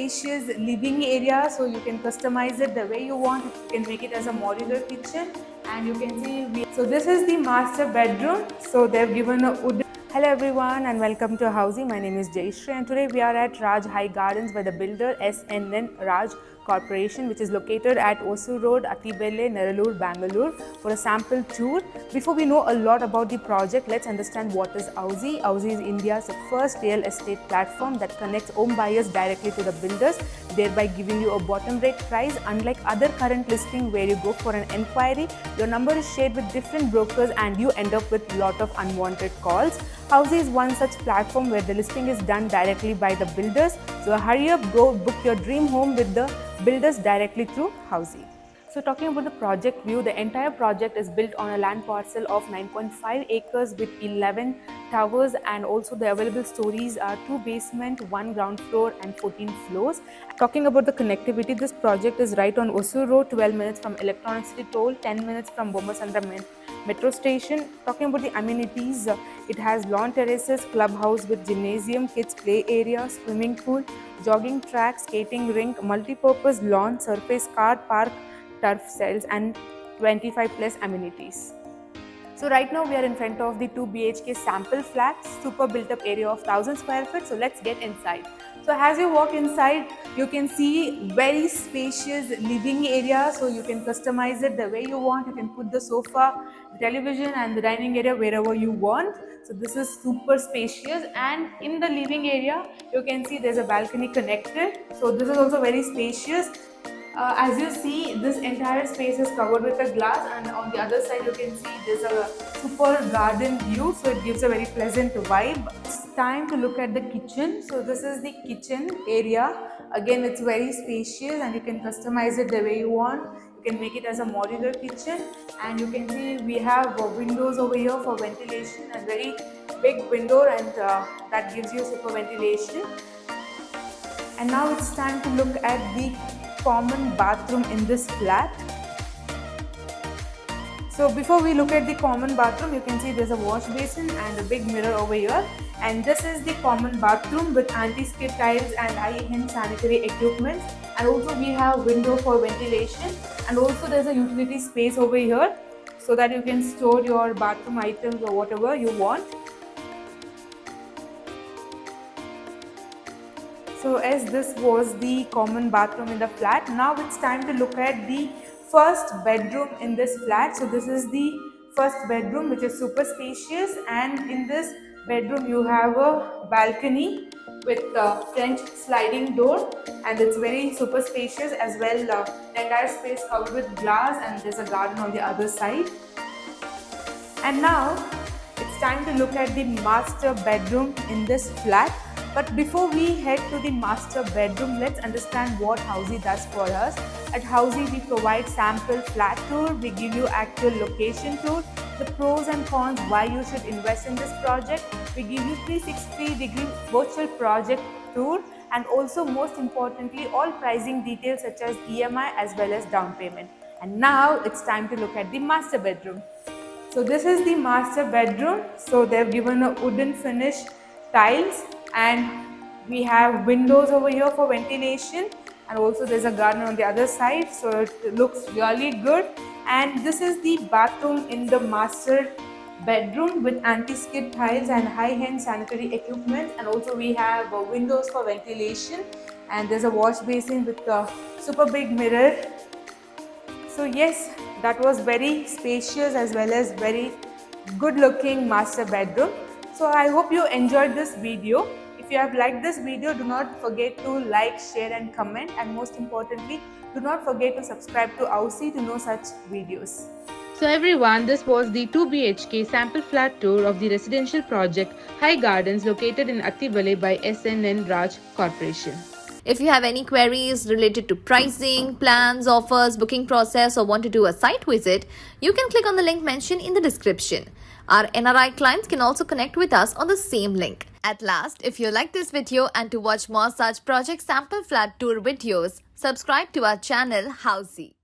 spacious living area, so you can customize it the way you want. You can make it as a modular kitchen, and you can see so this is the master bedroom. So they've given a wood. Hello everyone and welcome to Housey. My name is Jayashree and today we are at Raj High Gardens by the builder SNN Raj Corporation, which is located at Osu Road, Attibele, Nerallur, Bangalore, for a sample tour. Before we know a lot about the project, let's understand what is Housey. Housey is India's first real estate platform that connects home buyers directly to the builders, thereby giving you a bottom rate price. Unlike other current listing where you go for an enquiry, your number is shared with different brokers and you end up with a lot of unwanted calls. Housey is one such platform where the listing is done directly by the builders. So hurry up, go book your dream home with the builders directly through Housey. So talking about the project view, the entire project is built on a land parcel of 9.5 acres with 11 towers, and also the available stories are 2 basement, 1 ground floor and 14 floors. Talking about the connectivity, this project is right on Osu Road, 12 minutes from Electronic City Toll, 10 minutes from Bommasandra Metro Station. Talking about the amenities, it has lawn terraces, clubhouse with gymnasium, kids play area, swimming pool, jogging track, skating rink, multi-purpose lawn, surface car park, turf cells and 25 plus amenities. So right now we are in front of the 2 BHK sample flats, super built up area of 1000 square feet. So let's get inside. So as you walk inside, you can see very spacious living area. So you can customize it the way you want. You can put the sofa, the television and the dining area wherever you want. So this is super spacious, and in the living area, you can see there's a balcony connected. So this is also very spacious. As you see, this entire space is covered with a glass, and on the other side you can see there's a super garden view, so it gives a very pleasant vibe. It's time to look at the kitchen. So this is the kitchen area. Again, it's very spacious and you can customize it the way you want. You can make it as a modular kitchen, and you can see we have windows over here for ventilation, and very big window, and that gives you super ventilation. And now it's time to look at the common bathroom in this flat. So before we look at the common bathroom, you can see there's a wash basin and a big mirror over here, and this is the common bathroom with anti-skid tiles and high-end sanitary equipment, and also we have window for ventilation, and also there's a utility space over here so that you can store your bathroom items or whatever you want. So as this was the common bathroom in the flat, now it's time to look at the first bedroom in this flat. So this is the first bedroom, which is super spacious, and in this bedroom you have a balcony with a French sliding door, and it's very super spacious as well. The entire space covered with glass, and there's a garden on the other side. And now it's time to look at the master bedroom in this flat. But before we head to the master bedroom, let's understand what Housey does for us. At Housey, we provide sample flat tour, we give you actual location tour, the pros and cons why you should invest in this project. We give you 360-degree virtual project tour, and also most importantly, all pricing details such as EMI as well as down payment. And now it's time to look at the master bedroom. So this is the master bedroom. So they've given a wooden finish tiles, and we have windows over here for ventilation, and also there's a garden on the other side, so it looks really good. And this is the bathroom in the master bedroom with anti-skid tiles and high-end sanitary equipment, and also we have windows for ventilation, and there's a wash basin with a super big mirror. So yes, that was very spacious as well as very good looking master bedroom. So I hope you enjoyed this video. If you have liked this video, do not forget to like, share and comment, and most importantly, do not forget to subscribe to Housey to know such videos. So everyone, this was the 2 BHK sample flat tour of the residential project High Gardens located in Attibele by SNN Raj Corporation. If you have any queries related to pricing, plans, offers, booking process, or want to do a site visit, you can click on the link mentioned in the description. Our NRI clients can also connect with us on the same link. At last, if you like this video and to watch more such project sample flat tour videos, subscribe to our channel Housey.